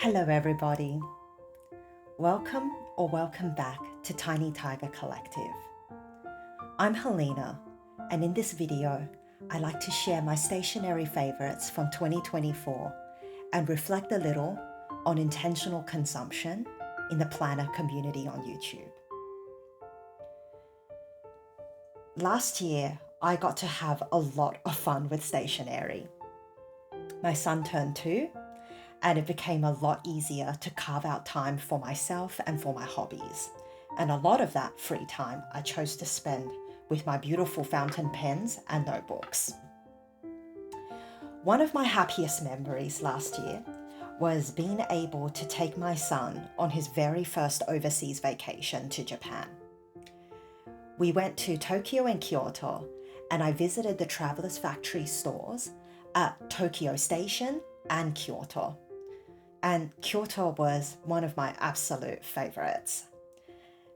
Hello everybody. Welcome or welcome back to Tiny Tiger Collective. I'm Helena, and in this video, I like to share my stationery favorites from 2024 and reflect a little on intentional consumption in the planner community on YouTube. Last year, I got to have a lot of fun with stationery. My son turned 2, and it became a lot easier to carve out time for myself and for my hobbies. And a lot of that free time I chose to spend with my beautiful fountain pens and notebooks. One of my happiest memories last year was being able to take my son on his very first overseas vacation to Japan. We went to Tokyo and Kyoto, and I visited the Travelers Factory stores at Tokyo Station and Kyoto. And Kyoto was one of my absolute favorites.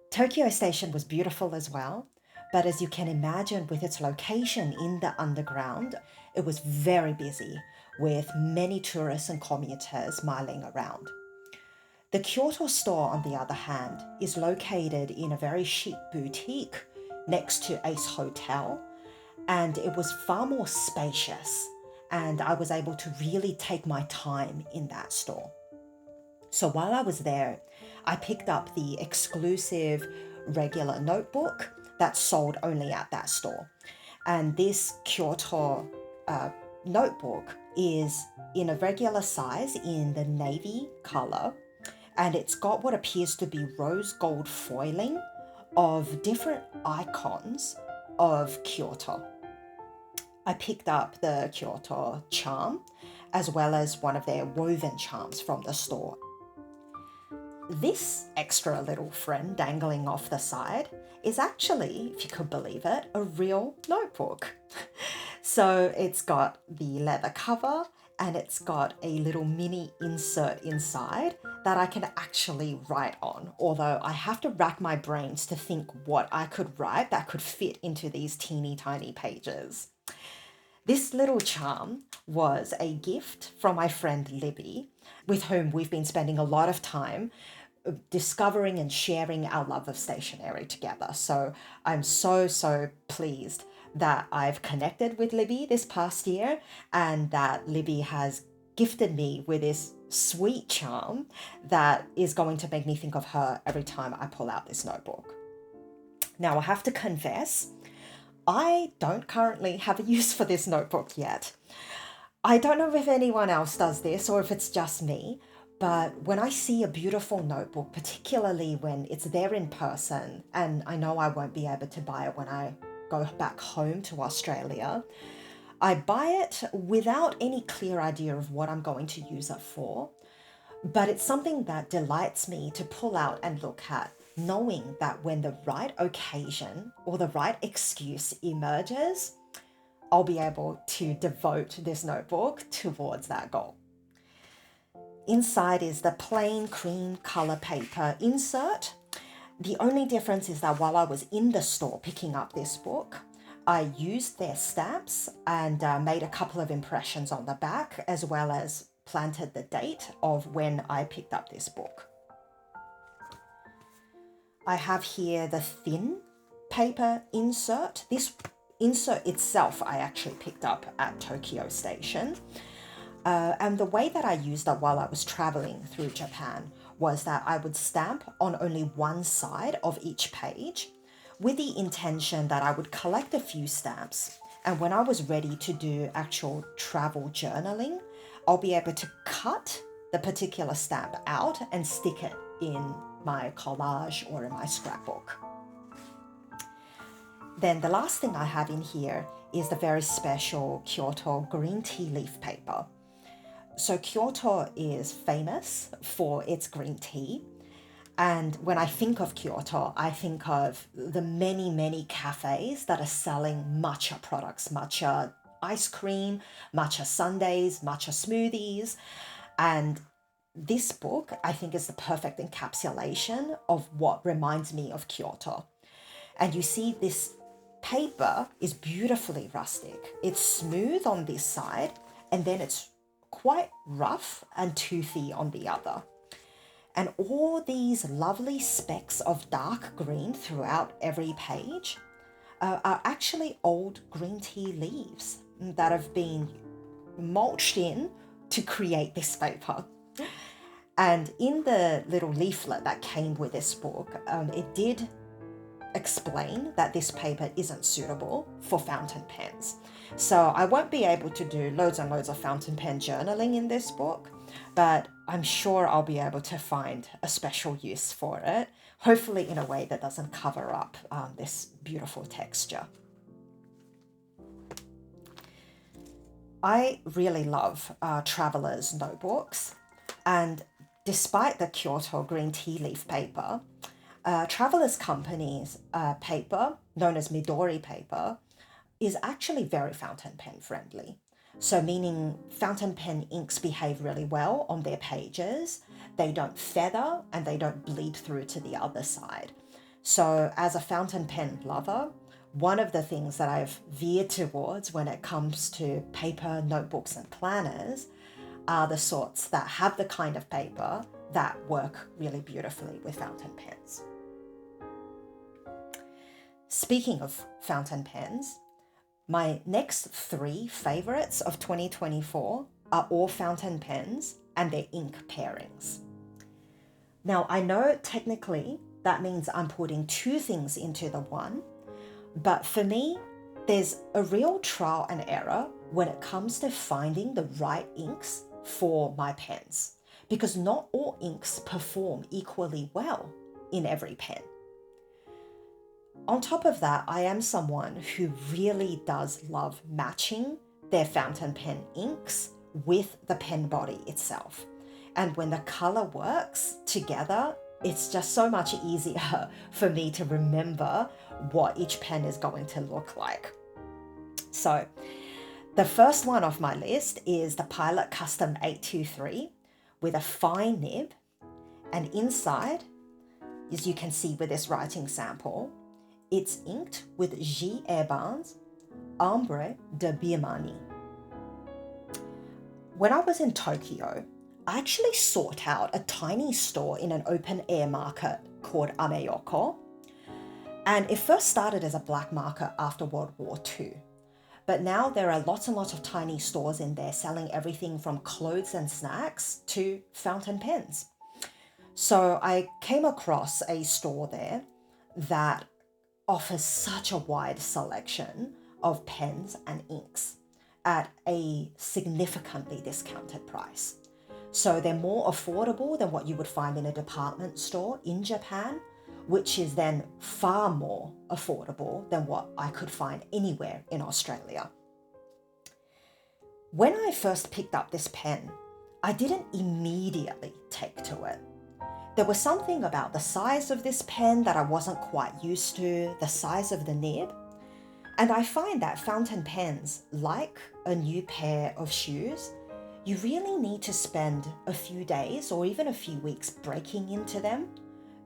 Tokyo Station was beautiful as well, but as you can imagine, with its location in the underground, it was very busy with many tourists and commuters miling around. The Kyoto store, on the other hand, is located in a very chic boutique next to Ace Hotel, and it was far more spacious, and I was able to really take my time in that store. So while I was there, I picked up the exclusive regular notebook that's sold only at that store. And this Kyoto notebook is in a regular size in the navy color, and it's got what appears to be rose gold foiling of different icons of Kyoto. I picked up the Kyoto charm as well as one of their woven charms from the store. This extra little friend dangling off the side is actually, if you could believe it, a real notebook. So it's got the leather cover and it's got a little mini insert inside that I can actually write on, although I have to rack my brains to think what I could write that could fit into these teeny tiny pages. This little charm was a gift from my friend Libby, with whom we've been spending a lot of time discovering and sharing our love of stationery together. So I'm so pleased that I've connected with Libby this past year and that Libby has gifted me with this sweet charm that is going to make me think of her every time I pull out this notebook. Now, I have to confess, I don't currently have a use for this notebook yet. I don't know if anyone else does this or if it's just me, but when I see a beautiful notebook, particularly when it's there in person, and I know I won't be able to buy it when I go back home to Australia, I buy it without any clear idea of what I'm going to use it for, but it's something that delights me to pull out and look at, knowing that when the right occasion or the right excuse emerges, I'll be able to devote this notebook towards that goal. Inside is the plain cream color paper insert. The only difference is that while I was in the store picking up this book, I used their stamps and made a couple of impressions on the back, as well as planted the date of when I picked up this book. I have here the thin paper insert. This insert itself I actually picked up at Tokyo Station. And the way that I used it while I was traveling through Japan was that I would stamp on only one side of each page with the intention that I would collect a few stamps. And when I was ready to do actual travel journaling, I'll be able to cut the particular stamp out and stick it in my collage or in my scrapbook. Then the last thing I have in here is the very special Kyoto green tea leaf paper. So Kyoto is famous for its green tea. And when I think of Kyoto, I think of the many cafes that are selling matcha products, matcha ice cream, matcha sundaes, matcha smoothies. And this book, I think, is the perfect encapsulation of what reminds me of Kyoto. And you see this paper is beautifully rustic. It's smooth on this side, and then it's quite rough and toothy on the other. And all these lovely specks of dark green throughout every page are actually old green tea leaves that have been mulched in to create this paper. And in the little leaflet that came with this book, it did explain that this paper isn't suitable for fountain pens. So I won't be able to do loads and loads of fountain pen journaling in this book, but I'm sure I'll be able to find a special use for it, hopefully in a way that doesn't cover up this beautiful texture. I really love Traveller's notebooks, and despite the Kyoto green tea leaf paper, Traveller's Company's paper, known as Midori paper, is actually very fountain pen friendly. So meaning fountain pen inks behave really well on their pages. They don't feather and they don't bleed through to the other side. So as a fountain pen lover, one of the things that I've veered towards when it comes to paper, notebooks and planners are the sorts that have the kind of paper that work really beautifully with fountain pens. Speaking of fountain pens, my next 3 favorites of 2024 are all fountain pens and their ink pairings. Now, I know technically that means I'm putting 2 things into the one, but for me, there's a real trial and error when it comes to finding the right inks for my pens, because not all inks perform equally well in every pen. On top of that, I am someone who really does love matching their fountain pen inks with the pen body itself. And when the color works together, it's just so much easier for me to remember what each pen is going to look like. So the first one off my list is the Pilot Custom 823 with a fine nib, and inside, as you can see with this writing sample, it's inked with herbin's ambre de birmanie. When I was in Tokyo, I actually sought out a tiny store in an open air market called Ameyoko, and it first started as a black market after World War II. But now there are lots and lots of tiny stores in there selling everything from clothes and snacks to fountain pens. So I came across a store there that offers such a wide selection of pens and inks at a significantly discounted price. So they're more affordable than what you would find in a department store in Japan, which is then far more affordable than what I could find anywhere in Australia. When I first picked up this pen, I didn't immediately take to it. There was something about the size of this pen that I wasn't quite used to, the size of the nib. And I find that fountain pens, like a new pair of shoes, you really need to spend a few days or even a few weeks breaking into them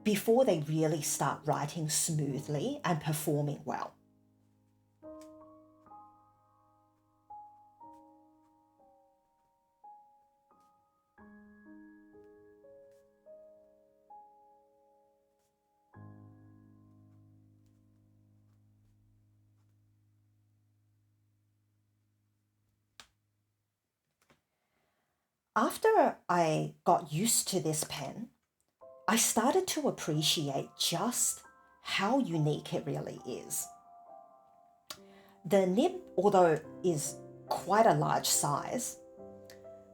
before they really start writing smoothly and performing well. After I got used to this pen, I started to appreciate just how unique it really is. The nib, although is quite a large size,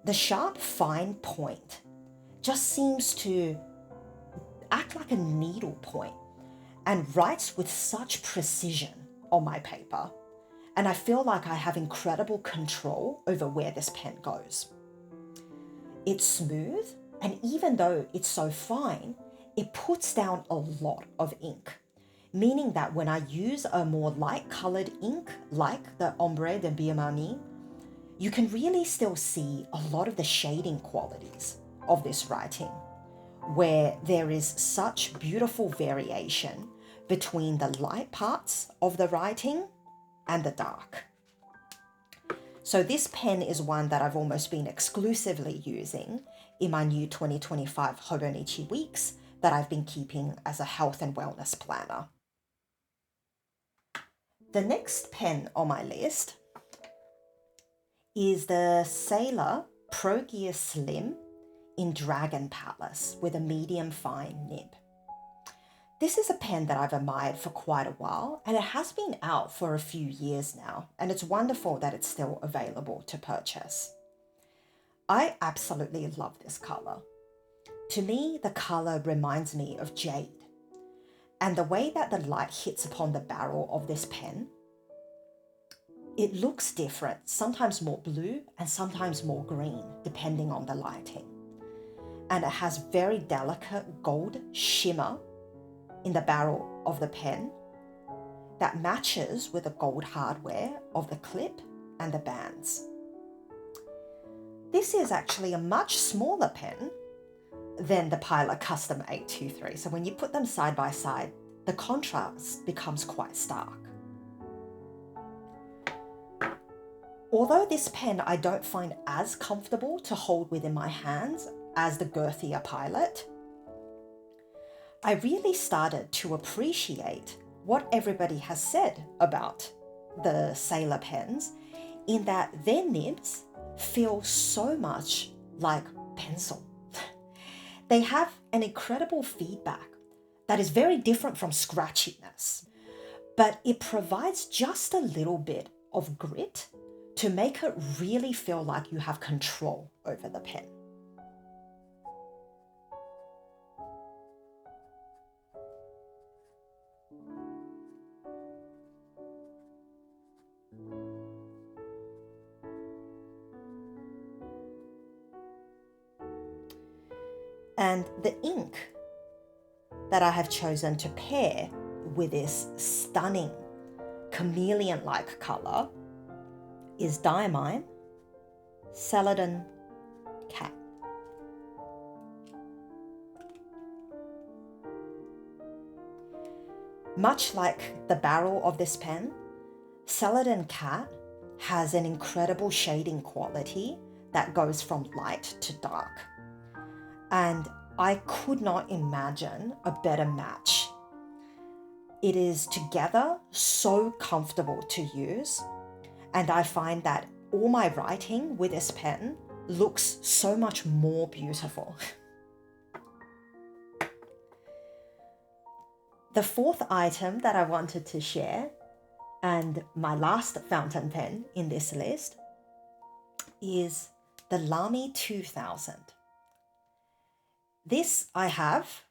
the sharp fine point just seems to act like a needle point and writes with such precision on my paper. And I feel like I have incredible control over where this pen goes. It's smooth, and even though it's so fine, it puts down a lot of ink, meaning that when I use a more light colored ink, like the Ambre de Birmanie, you can really still see a lot of the shading qualities of this writing, where there is such beautiful variation between the light parts of the writing and the dark. So this pen is one that I've almost been exclusively using in my new 2025 Hobonichi weeks that I've been keeping as a health and wellness planner. The next pen on my list is the Sailor Pro Gear Slim in Dragon Palace with a medium fine nib. This is a pen that I've admired for quite a while, and it has been out for a few years now, and it's wonderful that it's still available to purchase. I absolutely love this color. To me, the color reminds me of jade, and the way that the light hits upon the barrel of this pen, it looks different, sometimes more blue and sometimes more green, depending on the lighting. And it has very delicate gold shimmer in the barrel of the pen that matches with the gold hardware of the clip and the bands. This is actually a much smaller pen than the Pilot Custom 823. So when you put them side by side, the contrast becomes quite stark. Although this pen I don't find as comfortable to hold within my hands as the girthier Pilot, I really started to appreciate what everybody has said about the Sailor pens, in that their nibs feel so much like pencil. They have an incredible feedback that is very different from scratchiness, but it provides just a little bit of grit to make it really feel like you have control over the pen. And the ink that I have chosen to pair with this stunning chameleon-like color is Diamine Celadon Cat. Much like the barrel of this pen, Celadon Cat has an incredible shading quality that goes from light to dark. And I could not imagine a better match. It is together so comfortable to use, and I find that all my writing with this pen looks so much more beautiful. The fourth item that I wanted to share, and my last fountain pen in this list, is the Lamy 2000. This I have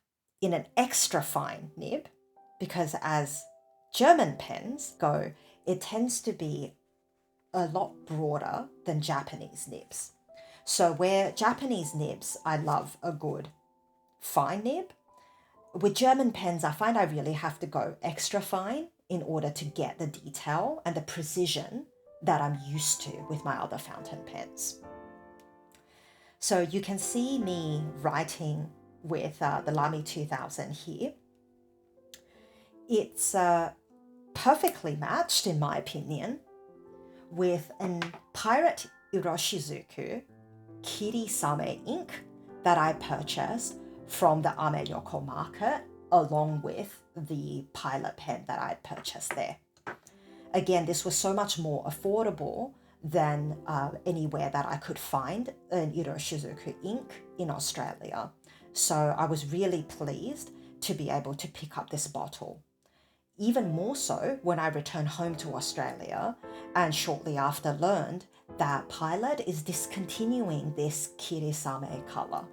in an extra fine nib because as German pens go, it tends to be a lot broader than Japanese nibs. So where Japanese nibs, I love a good fine nib, with German pens, I find I really have to go extra fine in order to get the detail and the precision that I'm used to with my other fountain pens. So you can see me writing with the Lamy 2000 here. It's perfectly matched, in my opinion, with an Pirate Iroshizuku kiri-same ink that I purchased from the Ameyoko market, along with the Pilot pen that I purchased there. Again, this was so much more affordable than anywhere that I could find an iroshizuku ink in Australia. So I was really pleased to be able to pick up this bottle. Even more so when I returned home to Australia and shortly after learned that Pilot is discontinuing this kiri-same color.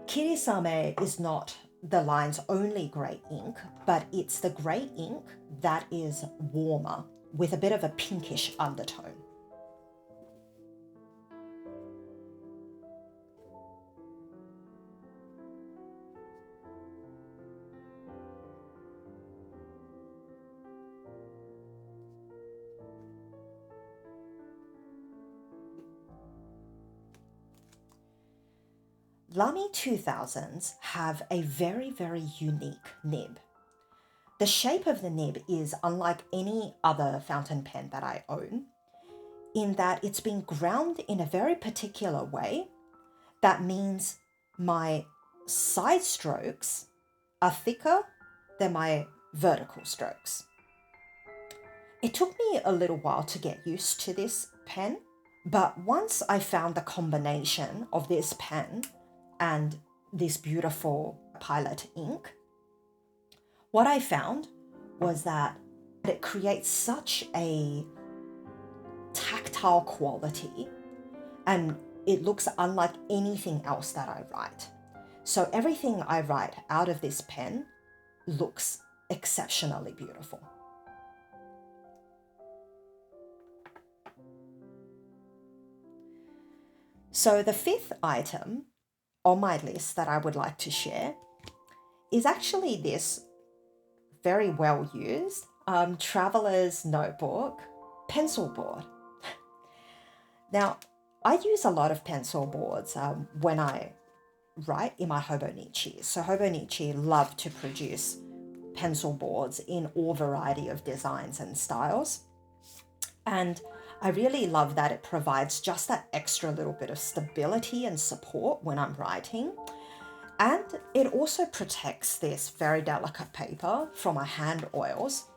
Kiri-same is not the line's only grey ink, but it's the grey ink that is warmer with a bit of a pinkish undertone. Lamy 2000s have a very, very unique nib. The shape of the nib is unlike any other fountain pen that I own. in that it's been ground in a very particular way. That means my side strokes are thicker than my vertical strokes. It took me a little while to get used to this pen, but once I found the combination of this pen and this beautiful Pilot ink, what I found was that it creates such a tactile quality and it looks unlike anything else that I write. So everything I write out of this pen looks exceptionally beautiful. So the fifth item on my list that I would like to share is actually this very well used traveler's notebook pencil board. Now, I use a lot of pencil boards when I write in my Hobonichi. So Hobonichi love to produce pencil boards in all variety of designs and styles. And I really love that it provides just that extra little bit of stability and support when I'm writing. And it also protects this very delicate paper from my hand oils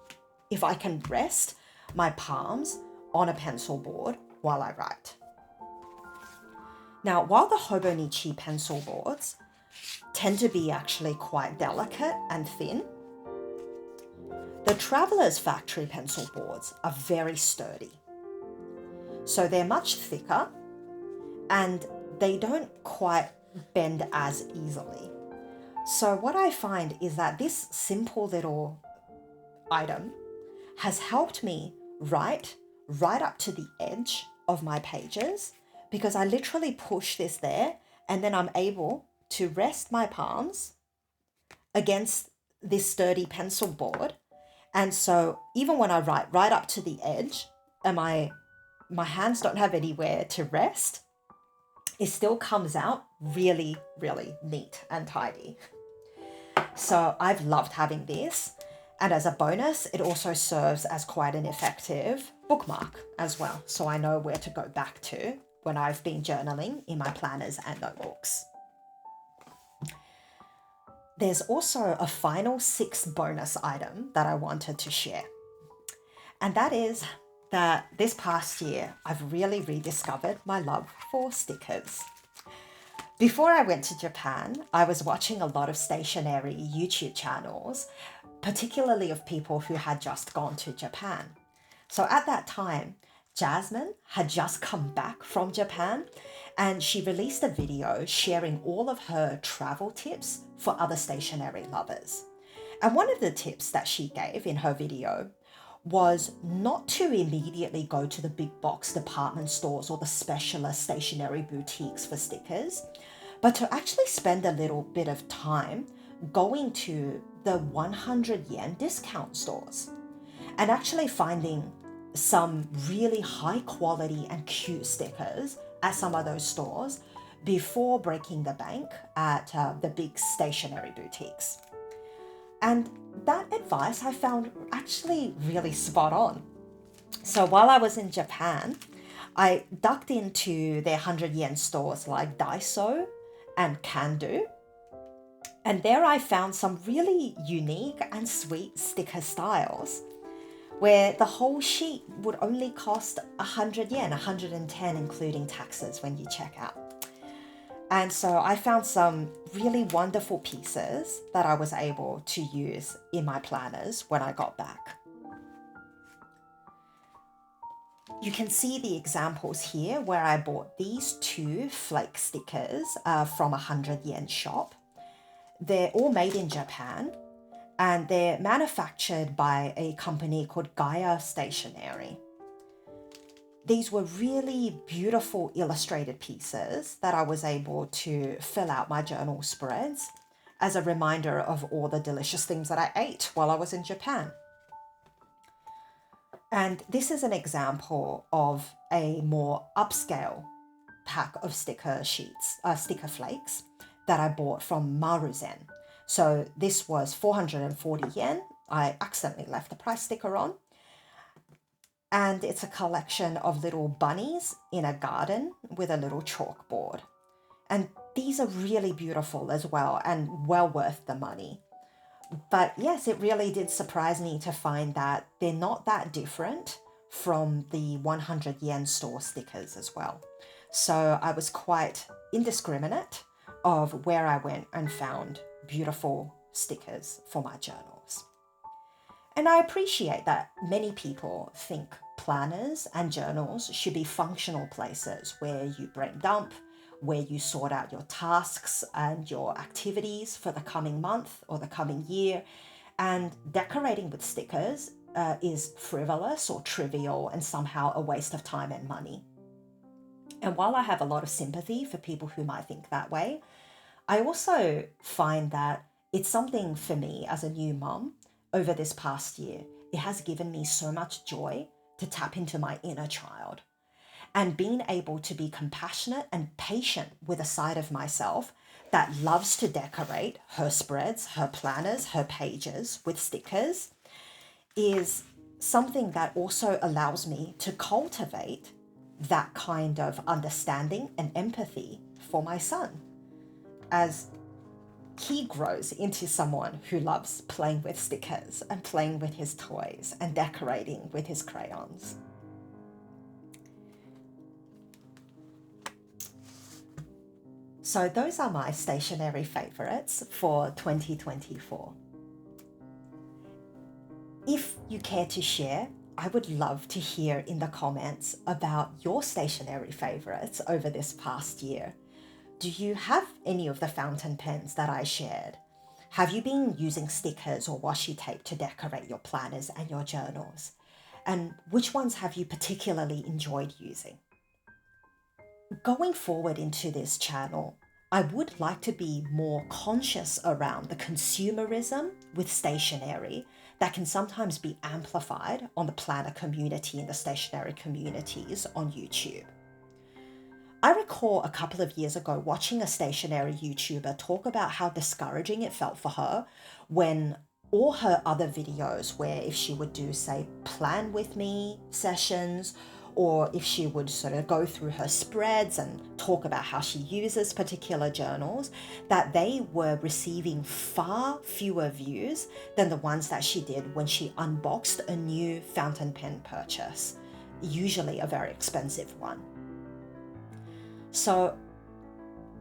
if I can rest my palms on a pencil board while I write. Now, while the Hobonichi pencil boards tend to be actually quite delicate and thin, the Traveler's Factory pencil boards are very sturdy. So they're much thicker and they don't quite bend as easily. So what I find is that this simple little item has helped me write right up to the edge of my pages, because I literally push this there and then I'm able to rest my palms against this sturdy pencil board. And so even when I write right up to the edge and my hands don't have anywhere to rest, it still comes out really, really neat and tidy. So I've loved having this. And as a bonus, it also serves as quite an effective bookmark as well. So I know where to go back to when I've been journaling in my planners and notebooks. There's also a final 6th bonus item that I wanted to share. And that is that this past year, I've really rediscovered my love for stickers. Before I went to Japan, I was watching a lot of stationery YouTube channels, particularly of people who had just gone to Japan. So at that time, Jasmine had just come back from Japan and she released a video sharing all of her travel tips for other stationery lovers. And one of the tips that she gave in her video was not to immediately go to the big box department stores or the specialist stationery boutiques for stickers, but to actually spend a little bit of time going to the 100 yen discount stores and actually finding some really high quality and cute stickers at some of those stores before breaking the bank at the big stationery boutiques. And that advice I found actually really spot on. So while I was in Japan, I ducked into their 100 yen stores like Daiso and Kandu. And there I found some really unique and sweet sticker styles where the whole sheet would only cost 100 yen, 110 including taxes when you check out. And so I found some really wonderful pieces that I was able to use in my planners when I got back. You can see the examples here where I bought these 2 flake stickers from a 100 yen shop. They're all made in Japan and they're manufactured by a company called Gaia Stationery. These were really beautiful illustrated pieces that I was able to fill out my journal spreads as a reminder of all the delicious things that I ate while I was in Japan. And this is an example of a more upscale pack of sticker sheets, sticker flakes that I bought from Maruzen. So this was 440 yen. I accidentally left the price sticker on. And it's a collection of little bunnies in a garden with a little chalkboard. And these are really beautiful as well and well worth the money. But yes, it really did surprise me to find that they're not that different from the 100 yen store stickers as well. So I was quite indiscriminate of where I went and found beautiful stickers for my journals. And I appreciate that many people think planners and journals should be functional places where you brain dump, where you sort out your tasks and your activities for the coming month or the coming year. And decorating with stickers is frivolous or trivial and somehow a waste of time and money. And while I have a lot of sympathy for people who might think that way, I also find that it's something for me as a new mum over this past year. It has given me so much joy to tap into my inner child. And being able to be compassionate and patient with a side of myself that loves to decorate her spreads, her planners, her pages with stickers is something that also allows me to cultivate that kind of understanding and empathy for my son as he grows into someone who loves playing with stickers and playing with his toys and decorating with his crayons. So those are my stationery favorites for 2024. If you care to share, I would love to hear in the comments about your stationery favorites over this past year. Do you have any of the fountain pens that I shared? Have you been using stickers or washi tape to decorate your planners and your journals? And which ones have you particularly enjoyed using? Going forward into this channel, I would like to be more conscious around the consumerism with stationery that can sometimes be amplified on the planner community and the stationery communities on YouTube. I recall a couple of years ago watching a stationery YouTuber talk about how discouraging it felt for her when all her other videos, where if she would do, say, plan with me sessions, or if she would sort of go through her spreads and talk about how she uses particular journals, that they were receiving far fewer views than the ones that she did when she unboxed a new fountain pen purchase, usually a very expensive one. So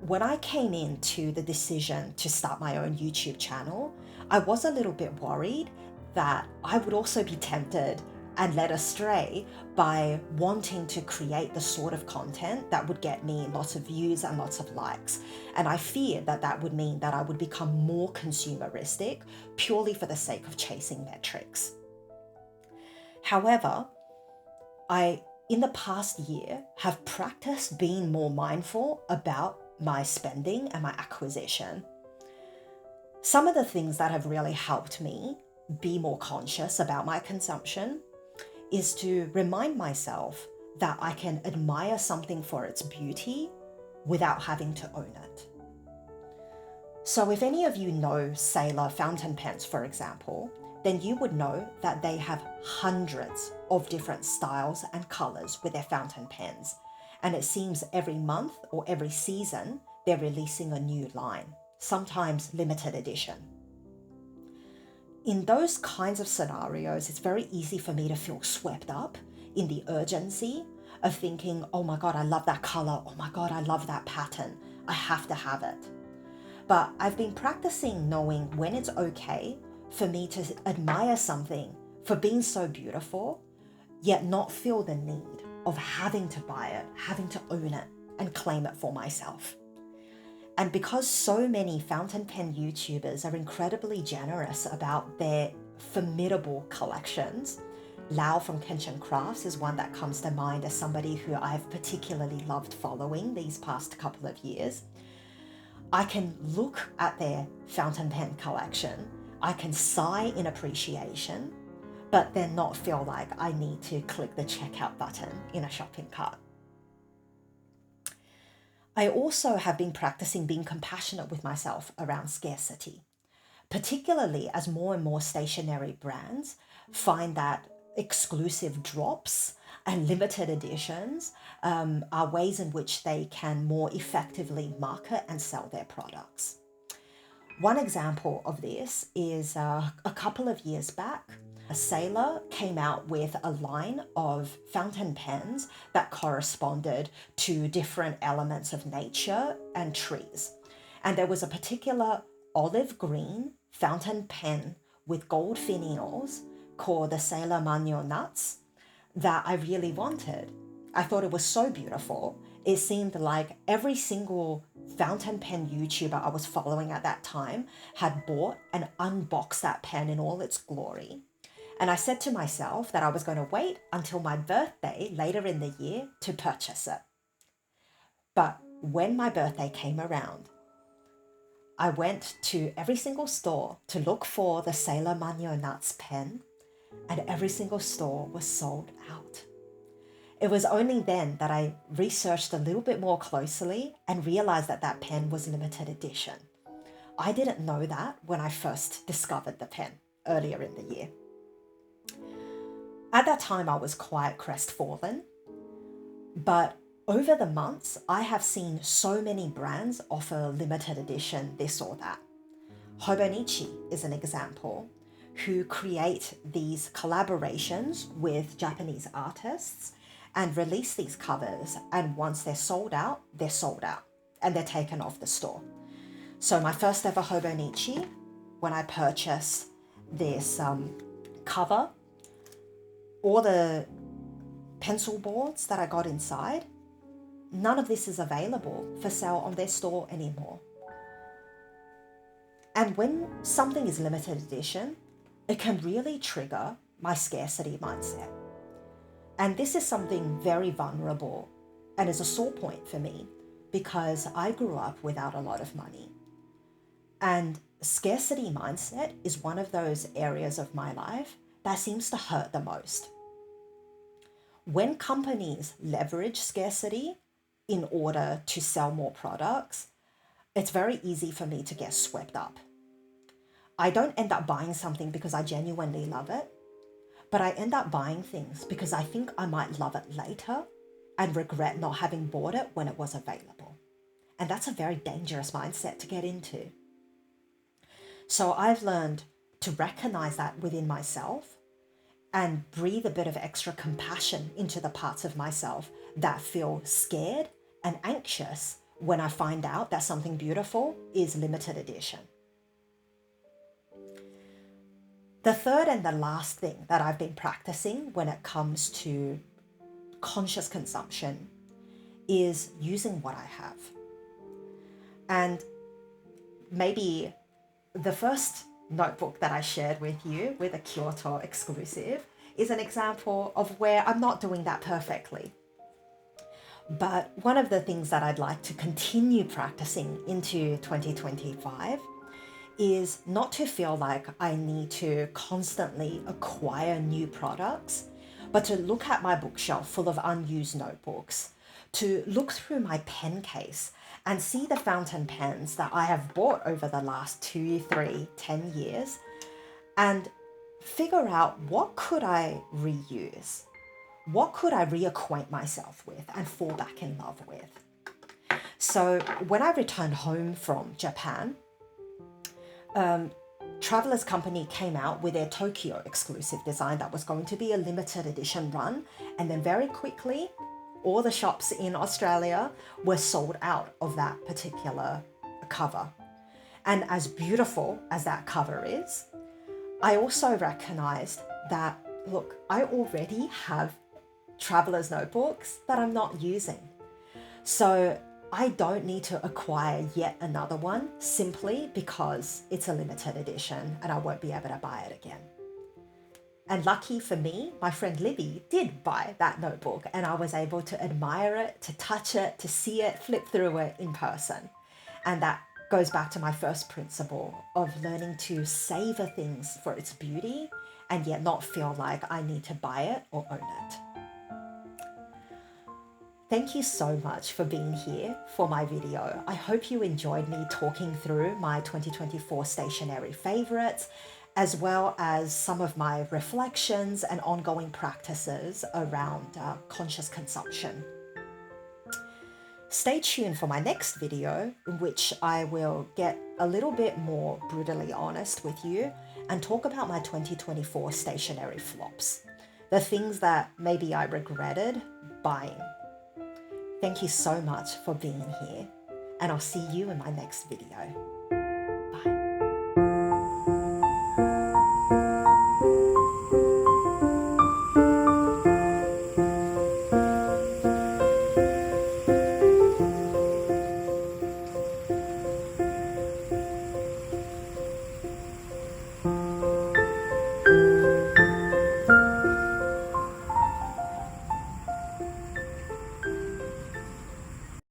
when I came into the decision to start my own YouTube channel, I was a little bit worried that I would also be tempted and led astray by wanting to create the sort of content that would get me lots of views and lots of likes. And I feared that that would mean that I would become more consumeristic purely for the sake of chasing metrics. However, in the past year, have practiced being more mindful about my spending and my acquisition. Some of the things that have really helped me be more conscious about my consumption is to remind myself that I can admire something for its beauty without having to own it. So if any of you know Sailor fountain pens, for example, then you would know that they have hundreds of different styles and colors with their fountain pens. And it seems every month or every season, they're releasing a new line, sometimes limited edition. In those kinds of scenarios, it's very easy for me to feel swept up in the urgency of thinking, oh my God, I love that color. Oh my God, I love that pattern. I have to have it. But I've been practicing knowing when it's okay for me to admire something for being so beautiful, yet not feel the need of having to buy it, having to own it and claim it for myself. And because so many fountain pen YouTubers are incredibly generous about their formidable collections, Lau from Kenshin Crafts is one that comes to mind as somebody who I've particularly loved following these past couple of years. I can look at their fountain pen collection, I can sigh in appreciation, but then not feel like I need to click the checkout button in a shopping cart. I also have been practicing being compassionate with myself around scarcity, particularly as more and more stationery brands find that exclusive drops and limited editions are ways in which they can more effectively market and sell their products. One example of this is a couple of years back, a Sailor came out with a line of fountain pens that corresponded to different elements of nature and trees. And there was a particular olive green fountain pen with gold finials called the Sailor Manyo Nuts that I really wanted. I thought it was so beautiful. It seemed like every single fountain pen YouTuber I was following at that time had bought and unboxed that pen in all its glory. And I said to myself that I was going to wait until my birthday later in the year to purchase it. But when my birthday came around, I went to every single store to look for the Sailor Manyo Nuts pen, and every single store was sold out. It was only then that I researched a little bit more closely and realized that that pen was limited edition. I didn't know that when I first discovered the pen earlier in the year. At that time, I was quite crestfallen, but over the months, I have seen so many brands offer limited edition this or that. Hobonichi is an example, who create these collaborations with Japanese artists and release these covers, and once they're sold out, and they're taken off the store. So my first ever Hobonichi, when I purchased this cover, all the pencil boards that I got inside, none of this is available for sale on their store anymore. And when something is limited edition, it can really trigger my scarcity mindset. And this is something very vulnerable and is a sore point for me because I grew up without a lot of money. And scarcity mindset is one of those areas of my life that seems to hurt the most. When companies leverage scarcity in order to sell more products, it's very easy for me to get swept up. I don't end up buying something because I genuinely love it, but I end up buying things because I think I might love it later and regret not having bought it when it was available. And that's a very dangerous mindset to get into. So I've learned to recognize that within myself and breathe a bit of extra compassion into the parts of myself that feel scared and anxious when I find out that something beautiful is limited edition. The third and the last thing that I've been practicing when it comes to conscious consumption is using what I have. And maybe the first notebook that I shared with you with a Kyoto exclusive is an example of where I'm not doing that perfectly. But one of the things that I'd like to continue practicing into 2025 is not to feel like I need to constantly acquire new products, but to look at my bookshelf full of unused notebooks, to look through my pen case and see the fountain pens that I have bought over the last 2, 3, 10 years, and figure out what could I reuse? What could I reacquaint myself with and fall back in love with? So when I returned home from Japan, Travelers Company came out with their Tokyo exclusive design that was going to be a limited edition run. And then very quickly, all the shops in Australia were sold out of that particular cover. And as beautiful as that cover is, I also recognized that, look, I already have Travelers notebooks that I'm not using. So I don't need to acquire yet another one simply because it's a limited edition and I won't be able to buy it again. And lucky for me, my friend Libby did buy that notebook and I was able to admire it, to touch it, to see it, flip through it in person. And that goes back to my first principle of learning to savor things for its beauty and yet not feel like I need to buy it or own it. Thank you so much for being here for my video. I hope you enjoyed me talking through my 2024 stationery favorites as well as some of my reflections and ongoing practices around conscious consumption. Stay tuned for my next video, in which I will get a little bit more brutally honest with you and talk about my 2024 stationery flops, the things that maybe I regretted buying. Thank you so much for being here, and I'll see you in my next video.